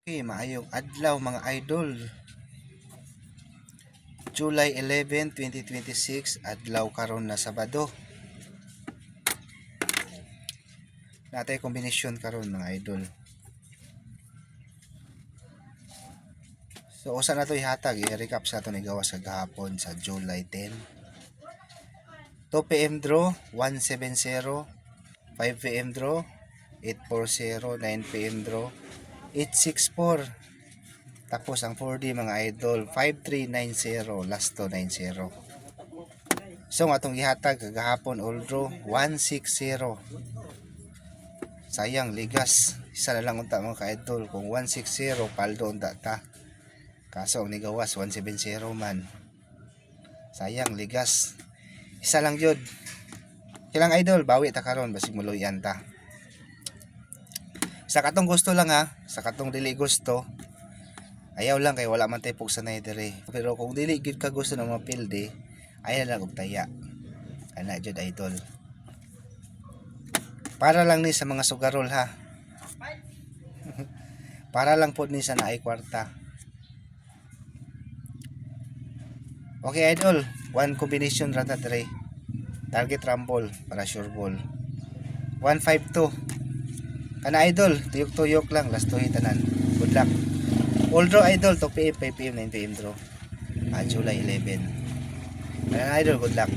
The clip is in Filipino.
Okay, maayong adlaw mga idol. July 11, 2026, adlaw karon na Sabado. Natay kombinasyon karon mga idol. So usa na to ihatag, i-recap sa ato ni gawas sa gahapon sa July 10. 2 PM draw 170, 5 PM draw 840, 9 PM draw 864. Tapos ang 4D mga idol 5390, last to 90. So atong ihatag kagahapon all draw 160. Sayang ligas. Isa na lang unta mga ka-idol. Kung 160 paldo unta ta. Kaso ang nigawas 170 man. Sayang ligas. Isa lang jud. Kilang idol bawi ta karon basig muluyan ta. Sa katong gusto lang ha, sa katong dili gusto. Ayaw lang kay wala man tay pugsanay dire. Pero kung dili gid ka gusto na mapilde, ayaw lang og taya. Ana jud idol. Para lang ni sa mga sugarol ha. Para lang po ni sa naay kwarta. Okay idol, one combination rata dire. Target rumble para sure ball. 152. Kana idol, tuyok-tuyok lang last to hitanan. Good luck. All draw idol, 2 PM, 5 PM, 9 PM draw. July 11. Kana idol, good luck.